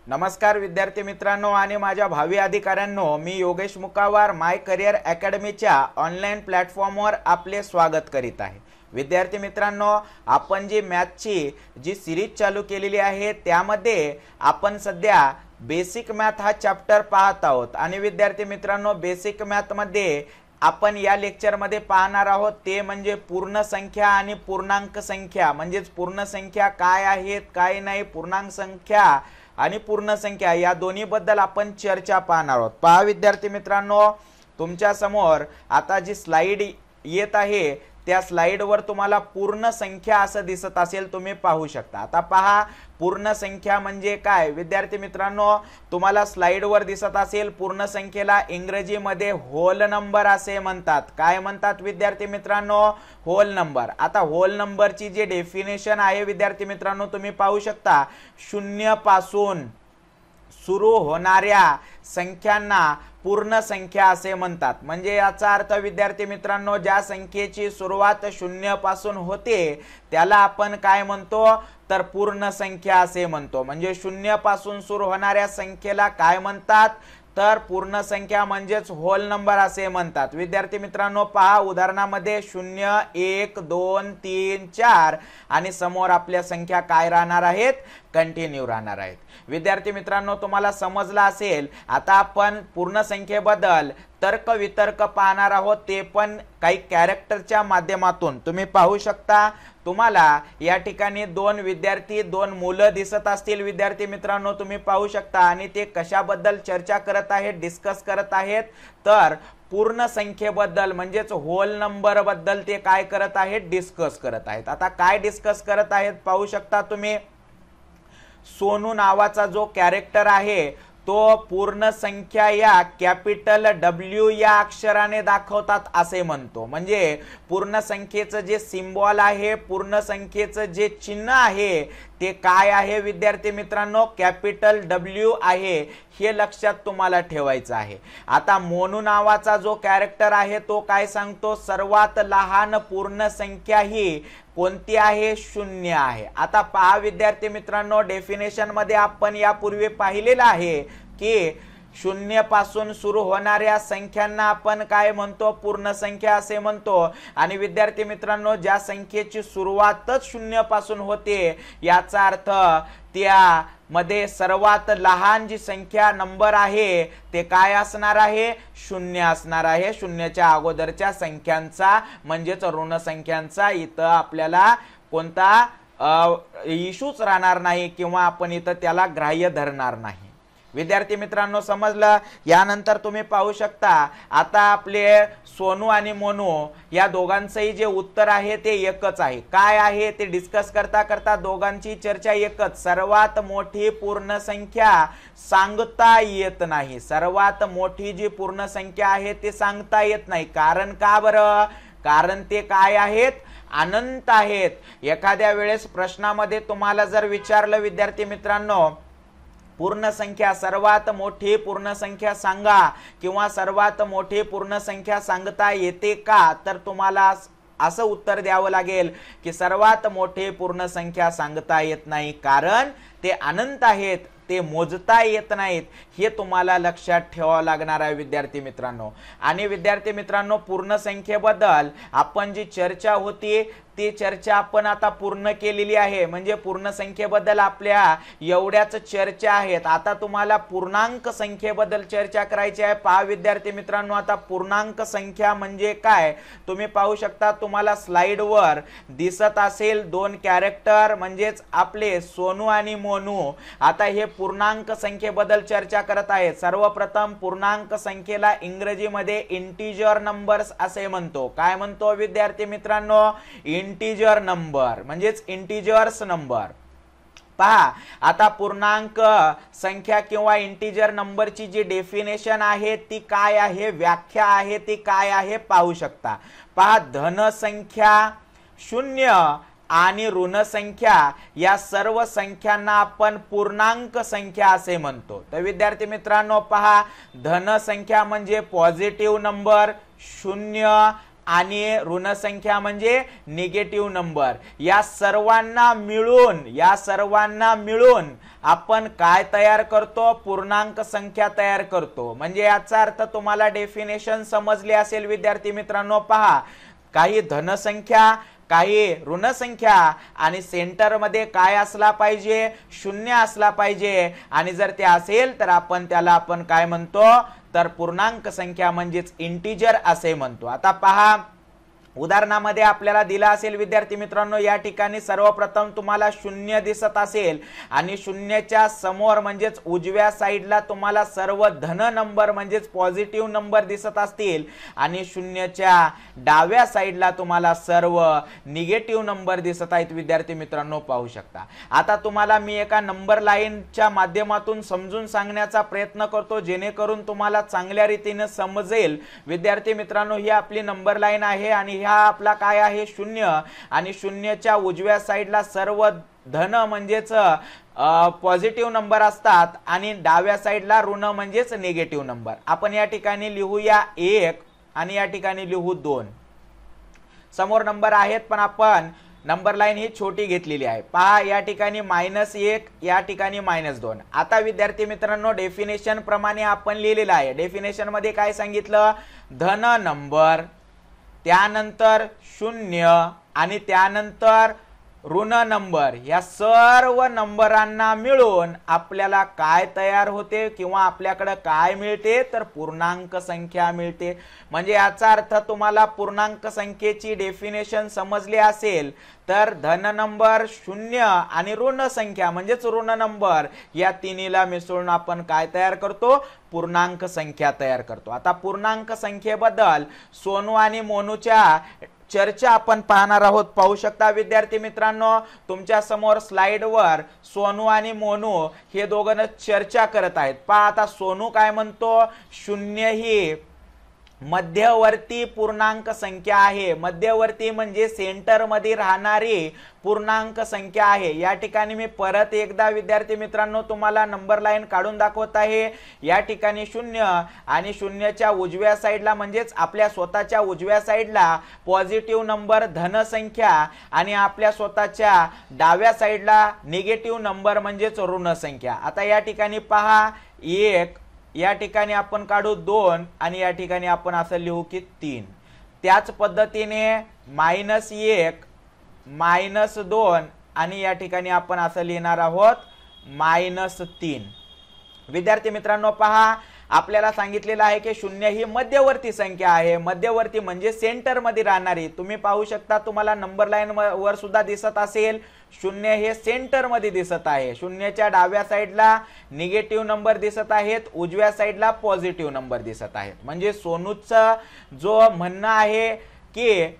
नमस्कार विद्यार्थी मित्रांनो आणि माझ्या भावी अधिकाऱ्यांनो, मी योगेश मुकावार माय करियर अकॅडमीच्या ऑनलाईन प्लॅटफॉर्मवर आपले स्वागत करीत आहे। विद्यार्थी मित्रांनो, आपण जी मॅथची जी सिरीज चालू केलेली आहे त्यामध्ये आपण सध्या बेसिक मॅथ हा चॅप्टर पाहत आहोत आणि विद्यार्थी मित्रांनो, बेसिक मॅथ मध्ये आपण या लेक्चर मध्ये पाहणार आहोत ते म्हणजे पूर्ण संख्या आणि पूर्णांक संख्या, म्हणजे पूर्ण संख्या काय आहेत काय नाही, पूर्णांक संख्या आणि पूर्ण संख्या या दोन्ही बद्दल आपण चर्चा पाहणार आहोत। पहा विद्यार्थी मित्रांनो, तुमच्या समोर आता जी स्लाइड येत आहे त्या स्लाइडवर तुम्हाला पूर्ण संख्या असं दिसत असेल, तुम्ही पाहू शकता। आता पहा पूर्ण संख्या म्हणजे काय विद्यार्थी मित्रांनो, तुम्हाला स्लाइडवर दिसत असेल पूर्ण संख्येला इंग्रजीमध्ये होल नंबर असे म्हणतात। काय म्हणतात विद्यार्थी मित्रांनो? Hole number. आता होल नंबरची जी डेफिनेशन आहे विद्यार्थी मित्रांनो, तुम्ही पाहू शकता, शून्य पासून सुरू होणाऱ्या संख्यांना पूर्ण संख्या असे म्हणतात। म्हणजे याचा अर्थ विद्यार्थी मित्रांनो, ज्या संख्येची सुरुवात शून्य पासून होते त्याला आपण काय म्हणतो तर पूर्ण संख्या असे म्हणतो। म्हणजे शून्य पासून सुरू होणाऱ्या संख्येला काय म्हणतात तर पूर्ण संख्या म्हणजेच होल नंबर असे म्हणतात। विद्यार्थी मित्रांनो पहा, उदाहरणामध्ये 0 1 2 3 4 आणि समोर आपल्या संख्या काय राहणार आहेत, कंटिन्यू राहणार आहेत। विद्यार्थी मित्रांनो तुम्हाला समजलं असेल। आता आपण पूर्ण संख्येबद्दल तर्क वितर्क पाहणार आहोत, ते पण काही कॅरेक्टरच्या माध्यमातून। तुम्ही पाहू शकता, तुम्हाला या ठिकाणी दोन मुलं दिसत असतील विद्यार्थी मित्रांनो, तुम्ही पाहू शकता, आणि ते कशाबद्दल चर्चा करत आहेत, डिस्कस करत आहेत तर पूर्ण संख्येबद्दल म्हणजेच होल नंबर बद्दल ते काय करत आहेत, डिस्कस करत आहेत। आता काय डिस्कस करत आहेत पाहू शकता तुम्ही। सोनू नावाचा जो कॅरेक्टर आहे तो पूर्ण संख्या या कॅपिटल W या अक्षराने दाखवतात असे म्हणतो। म्हणजे पूर्ण संख्येचं जे सिंबल आहे, पूर्ण संख्येचं जे चिन्ह आहे ते काय आहे विद्यार्थी मित्रांनो, कॅपिटल W आहे, हे लक्षात तुम्हाला ठेवायचं आहे। आता मोनू नावाचा जो कॅरेक्टर आहे तो काय सांगतो, सर्वात लहान पूर्ण संख्या ही कोणती आहे, शून्य आहे। आता पहा विद्यार्थी मित्रांनो, डेफिनेशन मध्ये आपण यापूर्वी पाहिलेलं आहे की शून्य पासून सुरू होणाऱ्या संख्यांना आपण काय म्हणतो, पूर्ण संख्या असे म्हणतो। आणि विद्यार्थी मित्रांनो, ज्या संख्येची सुरुवातच शून्य पासून होते याचा अर्थ त्या मध्ये सर्वात लहान जी संख्या नंबर आहे ते काय असणार आहे, शून्य असणार आहे। शून्याच्या अगोदरच्या संख्यांचा म्हणजेच ऋण संख्यांचा इथं आपल्याला कोणता इश्यूच राहणार नाही किंवा आपण इथं त्याला ग्राह्य धरणार नाही। विद्यार्थी मित्रांनो समजलं। यानंतर तुम्ही पाहू शकता, आता आपले सोनू आणि मोनू या दोघांचंही जे उत्तर आहे ते एकच आहे। काय आहे ते डिस्कस करता करता दोघांची चर्चा एकच, सर्वात मोठी पूर्ण संख्या सांगता येत नाही। सर्वात मोठी जी पूर्ण संख्या आहे ते सांगता येत नाही। कारण का बरं? कारण ते काय आहेत, अनंत आहेत। एखाद्या वेळेस प्रश्नामध्ये तुम्हाला जर विचारलं विद्यार्थी मित्रांनो, पूर्ण संख्या सर्वात मोठी पूर्ण संख्या सांगा किंवा सर्वात मोठी पूर्ण संख्या सांगता येते का, तर तुम्हाला असं उत्तर द्यावं लागेल की सर्वात मोठी पूर्ण संख्या सांगता येत नाही, कारण ते अनंत आहेत, ते मोजता येत नाहीत। हे तुम्हाला लक्षात ठेवावं लागणार आहे विद्यार्थी मित्रांनो। आणि विद्यार्थी मित्रांनो, पूर्ण संख्येबद्दल आपण जी चर्चा होती ती चर्चा आपण आता पूर्ण केलेली आहे। म्हणजे पूर्ण संख्येबद्दल आपल्या एवढ्याच चर्चा आहेत। आता तुम्हाला पूर्णांक संख्येबद्दल चर्चा करायची आहे। पहा विद्यार्थी मित्रांनो, आता पूर्णांक संख्या म्हणजे काय तुम्ही पाहू शकता, तुम्हाला स्लाइडवर दिसत असेल दोन कॅरेक्टर म्हणजेच आपले सोनू आणि मोनू। आता हे पूर्णांक संख्येबद्दल चर्चा करत आहेत। सर्वप्रथम पूर्णांक संख्येला इंग्रजीमध्ये इंटिजर नंबर्स असे म्हणतो। काय म्हणतो विद्यार्थी मित्रांनो? इंटिजर नंबर म्हणजेच इंटिजर्स नंबर। पहा आता पूर्णांक संख्या किंवा इंटिजर नंबरची जी डेफिनेशन आहे ती काय आहे, व्याख्या आहे ती काय आहे पाहू शकता। पहा, धन संख्या, शून्य आणि ऋण संख्या या सर्व संख्यांना आपण पूर्णांक संख्या असे म्हणतो। तर विद्यार्थी मित्रांनो पहा, धन संख्या म्हणजे पॉझिटिव्ह नंबर, शून्य आणि ऋण संख्या म्हणजे निगेटिव्ह नंबर. या सर्वांना मिळून आपण काय तयार करतो? पूर्णांक संख्या तयार करतो. म्हणजे याचा अर्थ तुम्हाला डेफिनेशन समजले असेल विद्यार्थी मित्रांनो. पहा, काही धनसंख्या, काही ऋण संख्या आणि सेंटर मध्ये काय असला पाहिजे? शून्य असला पाहिजे. आणि जर ते असेल तर आपण त्याला काय म्हणतो? तर पूर्णांक संख्या म्हणजेच इंटिजर असे म्हणतो. आता पहा, उदाहरणामध्ये आपल्याला दिला असेल विद्यार्थी मित्रांनो, या ठिकाणी सर्वप्रथम तुम्हाला शून्य दिसत असेल आणि शून्याच्या समोर म्हणजेच उजव्या साईडला तुम्हाला सर्व धन नंबर म्हणजेच पॉझिटिव्ह नंबर दिसत असतील आणि शून्याच्या डाव्या साईडला तुम्हाला सर्व निगेटिव्ह नंबर दिसत आहेत. विद्यार्थी मित्रांनो पाहू शकता. आता तुम्हाला मी एका नंबर लाईनच्या माध्यमातून समजून सांगण्याचा प्रयत्न करतो जेणेकरून तुम्हाला चांगल्या रीतीने समजेल. विद्यार्थी मित्रांनो, ही आपली नंबर लाईन आहे आणि हा आपला काय आहे? शून्य. आणि शून्याच्या उजव्या साईडला सर्व धन म्हणजेच पॉझिटिव्ह नंबर असतात आणि डाव्या साईडला ऋण म्हणजेच निगेटिव्ह नंबर. आपण या ठिकाणी लिहूया 1 आणि या ठिकाणी लिहू 2. समोर नंबर आहेत पण आपण नंबर लाईन ही छोटी घेतलेली आहे. पहा, या ठिकाणी -1, या ठिकाणी -2. आता विद्यार्थी मित्रांनो, डेफिनेशन प्रमाणे आपण लिहिलेलं आहे. डेफिनेशन मध्ये काय सांगितलं? धन नंबर, त्यानंतर शून्य आणि त्यानंतर ऋण नंबर, या सर्व नंबरांना मिळून आपल्याला काय तयार होते किंवा आपल्याकडे काय मिळते? तर पूर्णांक संख्या मिळते. म्हणजे याचा अर्थ तुम्हाला पूर्णांक संख्येची डेफिनेशन समजली असेल तर धन नंबर, शून्य आणि ऋण संख्या म्हणजेच ऋण नंबर, या तिन्हीला मिसळून आपण काय तयार करतो? पूर्णांक संख्या तयार करतो. आता पूर्णांक संख्येबद्दल सोनू आणि मोनूच्या चर्चा आपण पाहणार आहोत. पाहू शकता विद्यार्थी मित्रांनो, तुमच्या समोर स्लाइडवर सोनू आणि मोनू हे दोघं चर्चा करत आहेत. पहा, आता सोनू काय म्हणतो? शून्य ही मध्यवर्ती पूर्णांक संख्या आहे. मध्यवर्ती म्हणजे सेंटर मध्ये राहणारी पूर्णांक संख्या आहे. या ठिकाणी मी परत एकदा विद्यार्थी मित्रांनो तुम्हाला नंबर लाईन काढून दाखवत आहे. या ठिकाणी शून्य आणि शून्याच्या उजव्या साईडला म्हणजेच आपल्या स्वतःच्या उजव्या साईडला पॉझिटिव्ह नंबर धन संख्या आणि आपल्या स्वतःच्या डाव्या साईडला निगेटिव्ह नंबर म्हणजेच ऋण संख्या. आता या ठिकाणी पहा, 1, या ठिकाणी आपण काढू 2 आणि या ठिकाणी आपण असं लिहू की 3. त्याच पद्धतीने -1, -2 आणि या ठिकाणी आपण असं लिहिणार आहोत -3. विद्यार्थी मित्रांनो पहा, आपल्याला सांगितलेलं आहे की शून्य ही मध्यवर्ती संख्या आहे. मध्यवर्ती म्हणजे सेंटर मध्ये राहणारी. तुम्ही पाहू शकता, तुम्हाला नंबर लाईन वर सुद्धा दिसत असेल, शून्य हे सेंटर मध्ये दिसत आहे. शून्याच्या डाव्या साईडला निगेटिव्ह नंबर दिसत आहेत, उजव्या साईडला पॉझिटिव्ह नंबर दिसत आहेत. म्हणजे सोनूचं जो म्हणणं आहे की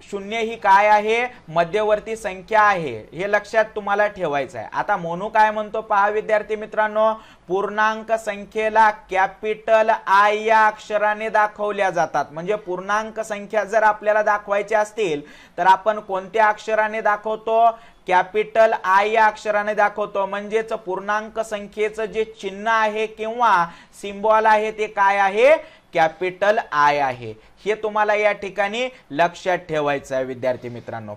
शून्य ही काय आहे? मध्यवर्ती संख्या आहे. हे लक्षात तुम्हाला ठेवायचं आहे. आता मोनू काय म्हणतो पहा विद्यार्थी मित्रांनो, पूर्णांक संख्येला कॅपिटल आय या अक्षराने दाखवल्या जातात. म्हणजे पूर्णांक संख्या जर आपल्याला दाखवायच्या असतील तर आपण कोणत्या अक्षराने दाखवतो? कॅपिटल आय या अक्षराने दाखवतो. म्हणजेच पूर्णांक संख्येचं जे चिन्ह आहे किंवा सिंबॉल आहे ते काय आहे? कॅपिटल आय आहे. हे तुम्हाला या ठिकाणी लक्षात ठेवायचं आहे विद्यार्थी मित्रांनो.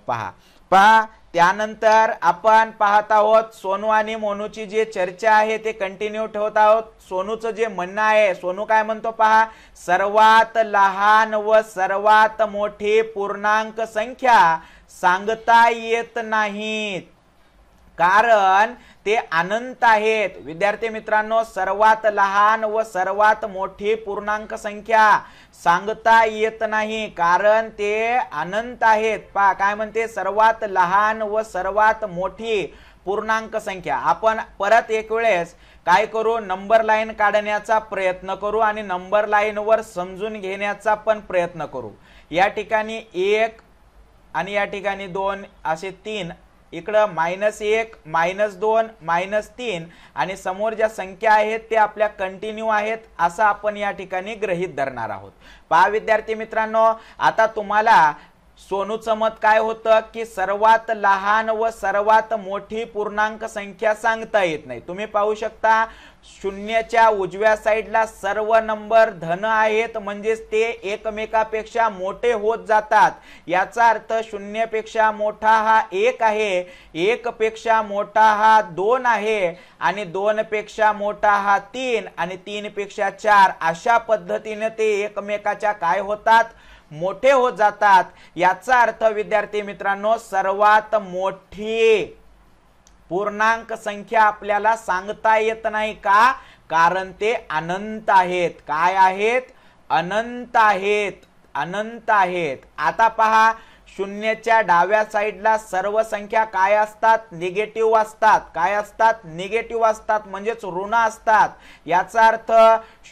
पहा त्यानंतर आपण पाहत आहोत सोनू आणि मोनूची जी चर्चा आहे ते कंटिन्यू ठेवत आहोत. सोनूचं जे म्हणणं आहे, सोनू काय म्हणतो पहा, सर्वात लहान व सर्वात मोठी पूर्णांक संख्या सांगता येत नाहीत कारण ते अनंत आहेत. विद्यार्थी मित्रांनो, सर्वात लहान व सर्वात मोठी पूर्णांक संख्या सांगता येत नाही कारण ते अनंत आहेत. पहा काय म्हणते, सर्वात लहान व सर्वात मोठी पूर्णांक संख्या. आपण परत एक वेळेस काय करू, नंबर लाईन काढण्याचा प्रयत्न करू आणि नंबर लाईन वर समजून घेण्याचा पण प्रयत्न करू. या ठिकाणी 1 आणि या ठिकाणी 2 असे 3, इकडं -1, -2, -3 आणि समोर ज्या संख्या आहेत ते आपल्या कंटिन्यू आहेत असं आपण या ठिकाणी गृहीत धरणार आहोत. पहा विद्यार्थी मित्रांनो, आता तुम्हाला सोनूचं मत काय होतं की सर्वात लहान व सर्वात मोठी पूर्णांक संख्या सांगता येत नाही। तुम्ही पाहू शकता शून्याच्या उजव्या साईडला सर्व नंबर धन आहेत, म्हणजेच ते एकमेकापेक्षा मोठे होत जातात। याचा अर्थ शून्यापेक्षा मोठा हा 1 आहे, 1 पेक्षा मोठा हा 2 आहे आणि 2 पेक्षा मोठा हा 3 आणि 3 पेक्षा 4। अशा पद्धतीने ते एकमेकाच्या काय होतात, मोठे होत जातात। याचा अर्थ विद्यार्थी मित्रांनो सर्वात मोठी पूर्णांक संख्या आपल्याला सांगता येत नाही का, कारण ते अनंत आहेत। काय आहेत, अनंत आहेत, अनंत आहेत। आता पहा शून्याच्या डाव्या साईडला सर्व संख्या काय असतात, निगेटिव्ह असतात। काय असतात, निगेटिव्ह असतात, म्हणजेच ऋण असतात। याचा अर्थ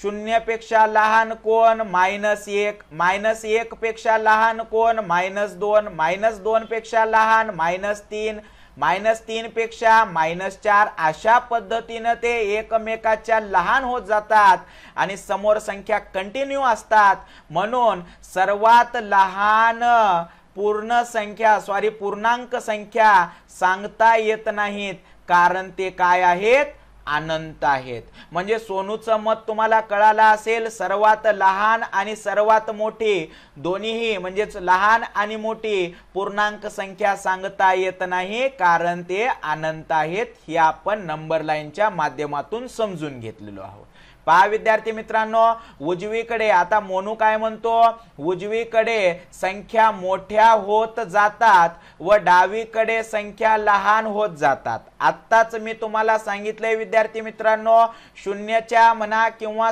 शून्यापेक्षा लहान कोण, -1, -1 पेक्षा लहान कोण, -2, -2 पेक्षा लहान -3, -3 पेक्षा -4। अशा पद्धतीने ते एकमेकाच्या लहान होत जातात आणि समोर संख्या कंटिन्यू असतात। म्हणून सर्वात लहान पूर्णांक संख्या सांगता येत नाहीत, कारण ते काय आहेत, अनंत आहेत। म्हणजे सोनूचं मत तुम्हाला कळालं असेल, सर्वात लहान आणि सर्वात मोठी दोन्हीही म्हणजेच लहान आणि मोठी पूर्णांक संख्या सांगता येत नाही, कारण ते अनंत आहेत। हे आपण नंबर लाईनच्या माध्यमातून समजून घेतलेलो आहोत। पहा विद्यार्थी मित्रांनो, उजवीकडे आता मोनू काय म्हणतो, उजवीकडे संख्या मोठ्या होत जातात व डावीकडे संख्या लहान होत जातात। आत्ताच मी तुम्हाला सांगितले विद्यार्थी मित्रांनो, शून्याच्या म्हणा किंवा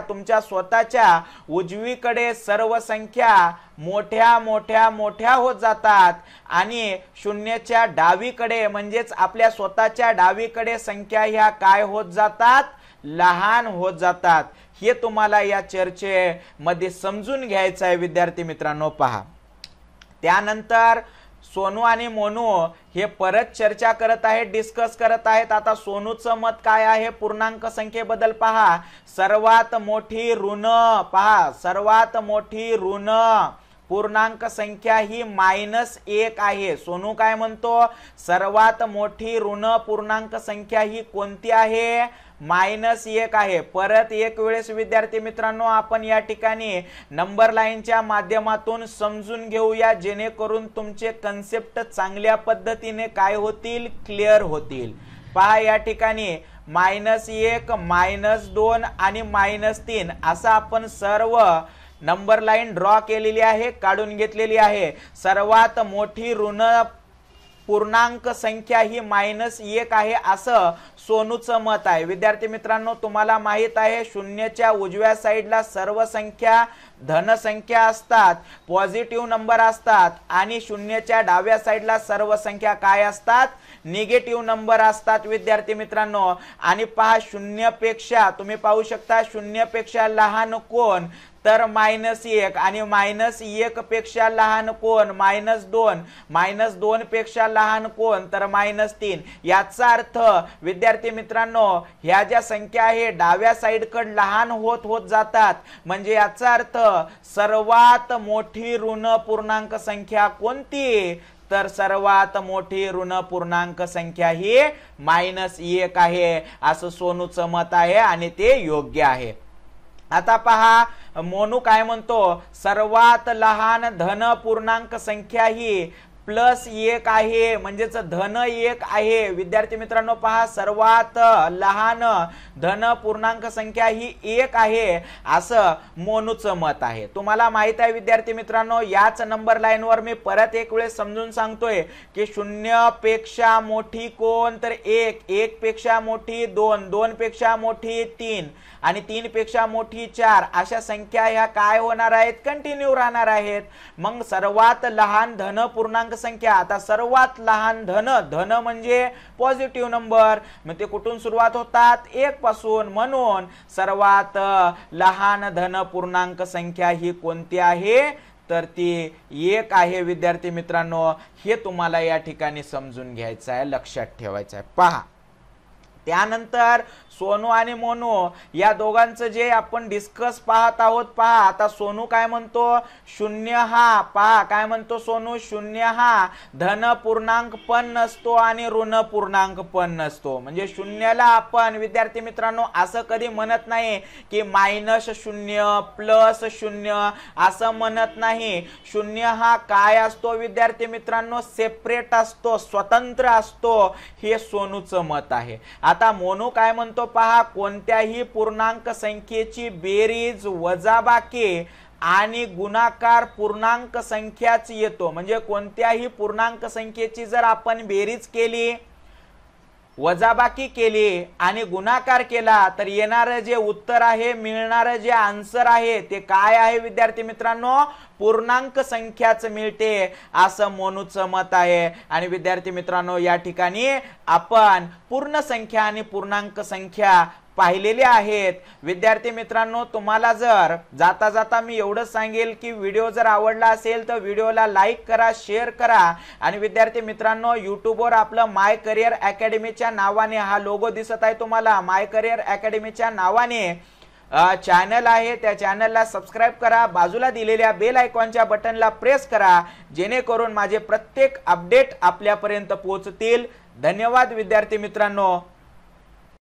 तुमच्या स्वतःच्या उजवीकडे सर्व संख्या मोठ्या मोठ्या मोठ्या होत जातात आणि शून्याच्या डावीकडे म्हणजेच आपल्या स्वतःच्या डावीकडे संख्या ह्या काय होत जातात, लहान होत जातात। हे तुम्हाला या चर्चेमध्ये समजून घ्यायचं आहे विद्यार्थी मित्रांनो। पहा त्यानंतर सोनू आणि मोनू हे परत चर्चा करत आहेत, डिस्कस करत आहेत। आता सोनूचं मत काय आहे पूर्णांक संख्येबद्दल पहा, सर्वात मोठी ऋण, पहा सर्वात मोठी ऋण पूर्णांक संख्या ही -1 आहे। सोनू काय म्हणतो, सर्वात मोठी ऋण पूर्णांक संख्या ही कोणती आहे, -1 आहे। परत एक वेळेस विद्यार्थी मित्रांनो आपण या ठिकाणी नंबर लाईनच्या माध्यमातून समजून घेऊया, जेणेकरून तुमचे कन्सेप्ट चांगल्या पद्धतीने काय होतील, क्लिअर होतील। पहा या ठिकाणी -1, -2 आणि -3 असं आपण सर्व नंबर लाईन ड्रॉ केलेली आहे, काढून घेतलेली आहे। सर्वात मोठी ऋण पूर्णांक संख्या ही -1 आहे असं सोनूचं मत आहे। विद्यार्थी मित्रांनो तुम्हाला माहित आहे शून्याच्या उजव्या साईडला सर्व संख्या धन संख्या असतात, पॉझिटिव्ह नंबर असतात आणि शून्याच्या डाव्या साईडला सर्व संख्या काय असतात, निगेटिव्ह नंबर असतात विद्यार्थी मित्रांनो। आणि पहा शून्यापेक्षा तुम्ही पाहू शकता शून्यापेक्षा लहान कोण, तर -1 आणि -1 पेक्षा लहान कोण, -2, -2 पेक्षा लहान कोण, तर -3। याचा अर्थ विद्यार्थी मित्रांनो ह्या ज्या संख्या आहे डाव्या साईडकडे लहान होत जातात, म्हणजे याचा अर्थ सर्वात मोठी ऋण पूर्णांक संख्या कोणती, तर सर्वात मोठी ऋण पूर्णांक संख्या ही -1 आहे असं सोनूचं मत आहे आणि ते योग्य आहे। आता पहा मोनू काय म्हणतो, सर्वात लहान धन पूर्णांक संख्या ही +1 आहे, म्हणजेच धन 1 आहे। विद्यार्थी मित्रांनो पहा सर्वात लहान धन पूर्णांक संख्या ही 1 आहे असं मोनूचं मत आहे। तुम्हाला माहित आहे विद्यार्थी मित्रांनो याच नंबर लाईनवर मी परत एक वेळेस समजून सांगतोय की 0 पेक्षा मोठी कोण, तर 1, 1 पेक्षा मोठी 2, 2 पेक्षा मोठी 3 आणि 3 पेक्षा मोठी 4। अशा संख्या ह्या काय होणार आहेत, कंटिन्यू राहणार आहेत। मग सर्वात लहान धन पूर्णांक संख्या, आता सर्वात लहान धन म्हणजे पॉझिटिव्ह नंबर, मग ते कुठून सुरुवात होतात, 1 पासून। म्हणून सर्वात लहान धन पूर्णांक संख्या ही कोणती आहे, तर ती 1 आहे विद्यार्थी मित्रांनो। हे तुम्हाला या ठिकाणी समजून घ्यायचं आहे, लक्षात ठेवायचं आहे। पहा त्यानंतर सोनू आणि मोनू या दोघांचं जे आपण डिस्कस पाहत आहोत, पहा आता सोनू काय म्हणतो, शून्य हा, पहा काय म्हणतो सोनू, शून्य हा धन पूर्णांक पण नसतो आणि ऋण पूर्णांक पण नसतो. म्हणजे शून्याला आपण विद्यार्थी मित्रांनो असं कधी म्हणत नाही की -0 +0 असं म्हणत नाही. शून्य हा काय असतो विद्यार्थी मित्रांनो, सेपरेट असतो, स्वतंत्र असतो, हे सोनूचं मत आहे. आता मोनू काय म्हणतो पहा, कोणत्याही पूर्णांक संख्येची बेरीज, वजाबाकी आणि गुणाकार पूर्णांक संख्याच येतो. म्हणजे कोणत्याही पूर्णांक संख्येची जर आपण बेरीज केली, वजाबाकी केली आणि गुणाकार केला तर येणारे जे उत्तर आहे, मिळणारे जे आन्सर आहे ते काय आहे विद्यार्थी मित्रांनो, पूर्णांक संख्याच मिळते, असं मोनूचं मत आहे. आणि विद्यार्थी मित्रांनो या ठिकाणी आपण पूर्ण संख्या आणि पूर्णांक संख्या पाहिलेले आहेत. विद्यार्थी मित्रांनो तुम्हाला जर जाता जाता मी एवढंच सांगेल की व्हिडिओ जर आवडला असेल तर व्हिडिओला लाईक करा, शेअर करा. आणि विद्यार्थी मित्रांनो यूट्यूबवर आपलं माय करियर अकॅडमीच्या नावाने हा लोगो दिसत आहे तुम्हाला, माय करियर अकॅडमीच्या नावाने चॅनल आहे, त्या चॅनलला सबस्क्राईब करा, बाजूला दिलेल्या बेल आयकॉनच्या बटनला प्रेस करा, जेणेकरून माझे प्रत्येक अपडेट आपल्यापर्यंत पोहोचतील. धन्यवाद विद्यार्थी मित्रांनो.